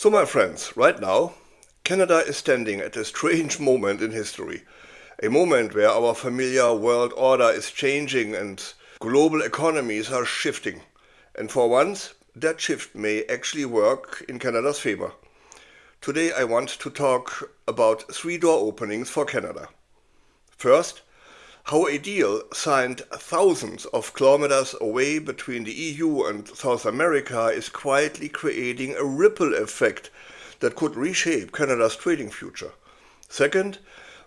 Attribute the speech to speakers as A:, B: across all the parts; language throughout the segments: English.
A: So my friends, right now, Canada is standing at a strange moment in history. A moment where our familiar world order is changing and global economies are shifting. And for once, that shift may actually work in Canada's favor. Today I want to talk about three door openings for Canada. First, how a deal signed thousands of kilometers away between the EU and South America is quietly creating a ripple effect that could reshape Canada's trading future. Second,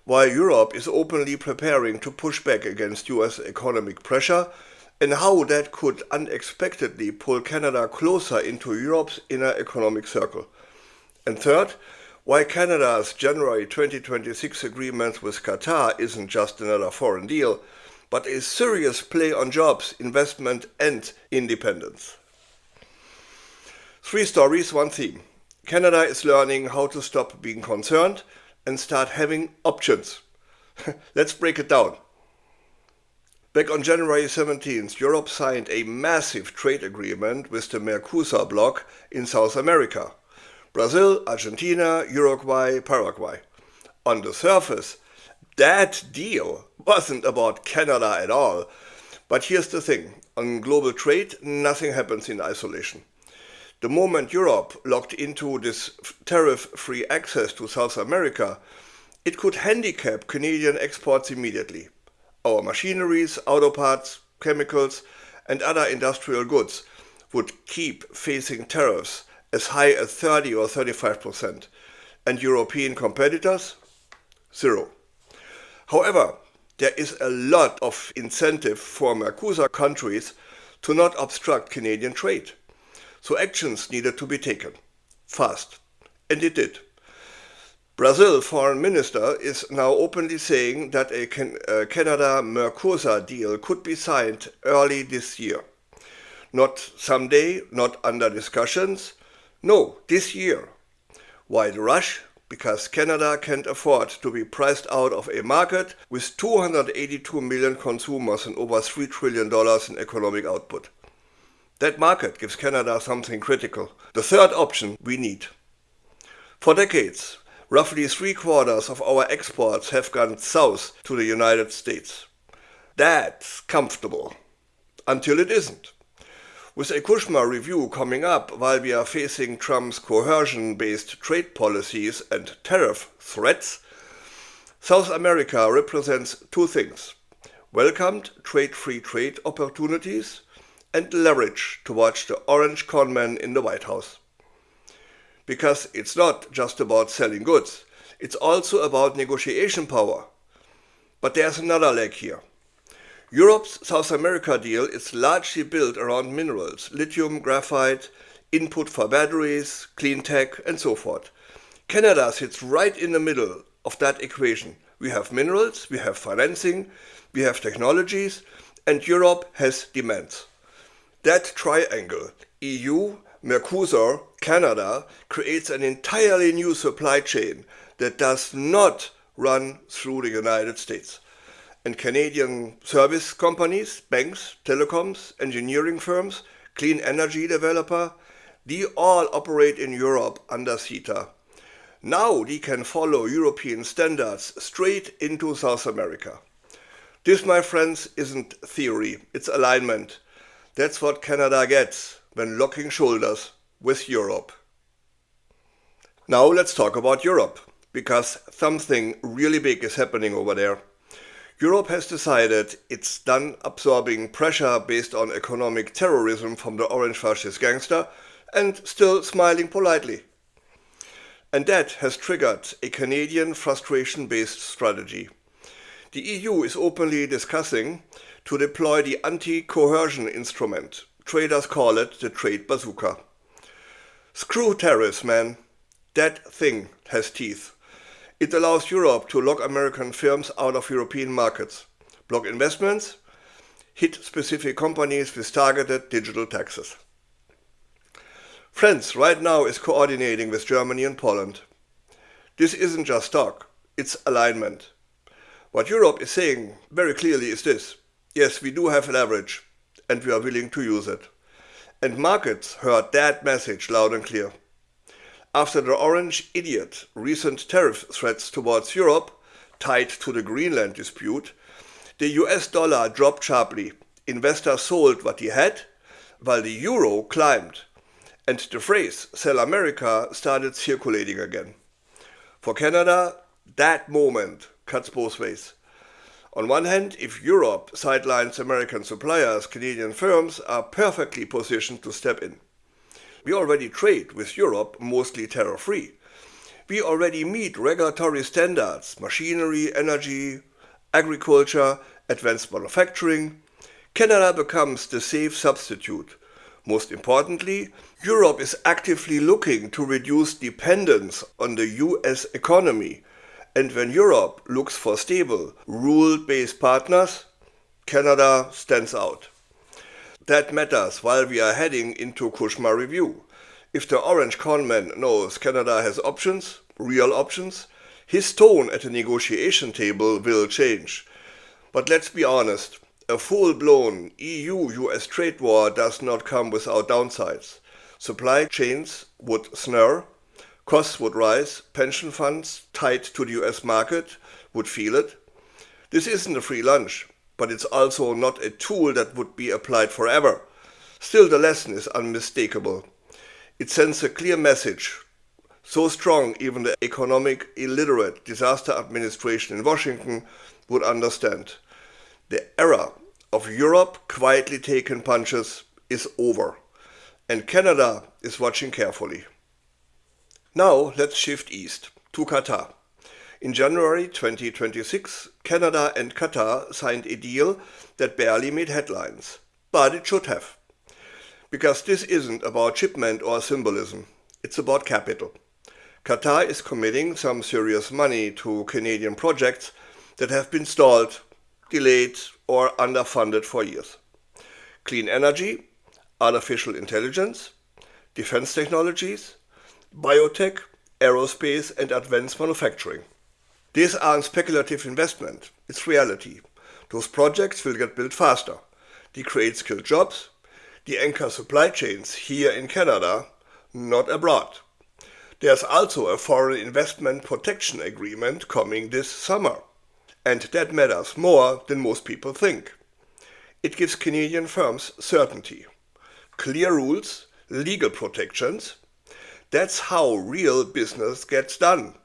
A: why Europe is openly preparing to push back against US economic pressure and how that could unexpectedly pull Canada closer into Europe's inner economic circle. And third, why Canada's January 2026 agreement with Qatar isn't just another foreign deal, but a serious play on jobs, investment, and independence. Three stories, one theme. Canada is learning how to stop being concerned and start having options. Let's break it down. Back on January 17th, Europe signed a massive trade agreement with the Mercosur bloc in South America. Brazil, Argentina, Uruguay, Paraguay. On the surface, that deal wasn't about Canada at all. But here's the thing, on global trade, nothing happens in isolation. The moment Europe locked into this tariff-free access to South America, it could handicap Canadian exports immediately. Our machineries, auto parts, chemicals, and other industrial goods would keep facing tariffs as high as 30 or 35%, and European competitors, zero. However, there is a lot of incentive for Mercosur countries to not obstruct Canadian trade. So actions needed to be taken, fast, and it did. Brazil foreign minister is now openly saying that a Canada-Mercosur deal could be signed early this year. Not someday, not under discussions, no, this year. Why the rush? Because Canada can't afford to be priced out of a market with 282 million consumers and over $3 trillion in economic output. That market gives Canada something critical, the third option we need. For decades, roughly 3/4 of our exports have gone south to the United States. That's comfortable, until it isn't. With a Kushma review coming up while we are facing Trump's coercion-based trade policies and tariff threats, South America represents two things: welcomed trade-free trade opportunities and leverage to watch the orange conman in the White House. Because it's not just about selling goods, it's also about negotiation power. But there's another leg here. Europe's South America deal is largely built around minerals, lithium, graphite, input for batteries, clean tech, and so forth. Canada sits right in the middle of that equation. We have minerals, we have financing, we have technologies, and Europe has demands. That triangle, EU, Mercosur, Canada, creates an entirely new supply chain that does not run through the United States. And Canadian service companies, banks, telecoms, engineering firms, clean energy developer, they all operate in Europe under CETA. Now they can follow European standards straight into South America. This, my friends, isn't theory, it's alignment. That's what Canada gets when locking shoulders with Europe. Now let's talk about Europe, because something really big is happening over there. Europe has decided it's done absorbing pressure based on economic terrorism from the orange fascist gangster and still smiling politely. And that has triggered a Canadian frustration-based strategy. The EU is openly discussing to deploy the anti-coercion instrument. Traders call it the trade bazooka. Screw tariffs, man. That thing has teeth. It allows Europe to lock American firms out of European markets, block investments, hit specific companies with targeted digital taxes. France right now is coordinating with Germany and Poland. This isn't just talk, it's alignment. What Europe is saying very clearly is this: yes, we do have leverage, and we are willing to use it. And markets heard that message loud and clear. After the orange idiot recent tariff threats towards Europe, tied to the Greenland dispute, the US dollar dropped sharply. Investors sold what he had, while the euro climbed, and the phrase "Sell America" started circulating again. For Canada, that moment cuts both ways. On one hand, if Europe sidelines American suppliers, Canadian firms are perfectly positioned to step in. We already trade with Europe mostly tariff-free. We already meet regulatory standards, machinery, energy, agriculture, advanced manufacturing. Canada becomes the safe substitute. Most importantly, Europe is actively looking to reduce dependence on the US economy. And when Europe looks for stable, rule-based partners, Canada stands out. That matters while we are heading into Kushma review. If the orange conman knows Canada has options, real options, his tone at the negotiation table will change. But let's be honest, a full-blown EU-US trade war does not come without downsides. Supply chains would snarl, costs would rise, pension funds tied to the US market would feel it. This isn't a free lunch, but it's also not a tool that would be applied forever. Still, the lesson is unmistakable. It sends a clear message, so strong even the economic illiterate disaster administration in Washington would understand. The era of Europe quietly taking punches is over, and Canada is watching carefully. Now let's shift east to Qatar. In January 2026, Canada and Qatar signed a deal that barely made headlines, but it should have. Because this isn't about shipment or symbolism, it's about capital. Qatar is committing some serious money to Canadian projects that have been stalled, delayed, or underfunded for years. Clean energy, artificial intelligence, defense technologies, biotech, aerospace, and advanced manufacturing. These aren't speculative investment, it's reality. Those projects will get built faster. They create skilled jobs. They anchor supply chains here in Canada, not abroad. There's also a foreign investment protection agreement coming this summer. And that matters more than most people think. It gives Canadian firms certainty, clear rules, legal protections. That's how real business gets done.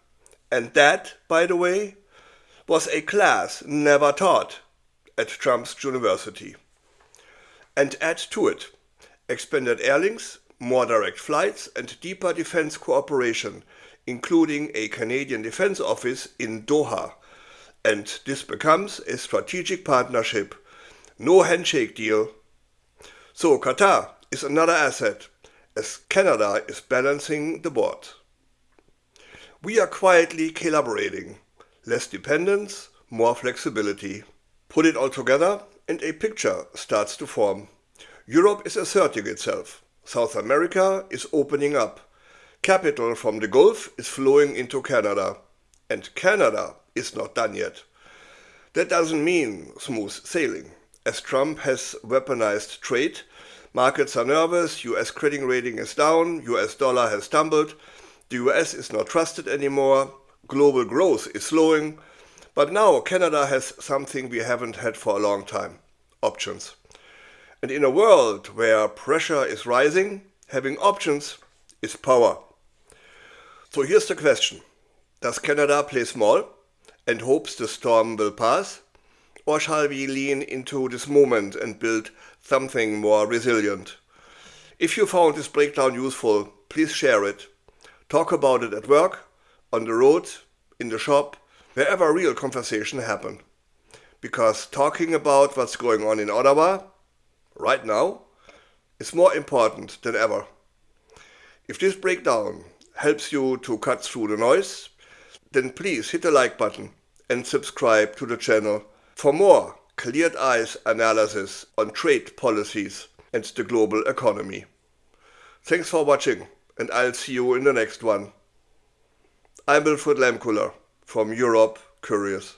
A: And that, by the way, was a class never taught at Trump's university. And add to it expanded air links, more direct flights, and deeper defense cooperation, including a Canadian Defense Office in Doha. And this becomes a strategic partnership, no handshake deal. So Qatar is another asset, as Canada is balancing the board. We are quietly collaborating. Less dependence, more flexibility. Put it all together and a picture starts to form. Europe is asserting itself. South America is opening up. Capital from the Gulf is flowing into Canada. And Canada is not done yet. That doesn't mean smooth sailing. As Trump has weaponized trade, markets are nervous, US credit rating is down, US dollar has tumbled, the US is not trusted anymore, global growth is slowing, but now Canada has something we haven't had for a long time: options. And in a world where pressure is rising, having options is power. So here's the question: does Canada play small and hopes the storm will pass? Or shall we lean into this moment and build something more resilient? If you found this breakdown useful, please share it. Talk about it at work, on the road, in the shop, wherever real conversation happen. Because talking about what's going on in Ottawa, right now, is more important than ever. If this breakdown helps you to cut through the noise, then please hit the like button and subscribe to the channel for more cleared eyes analysis on trade policies and the global economy. Thanks for watching, and I'll see you in the next one. I'm Wilfried Lemkuller from Europe Curious.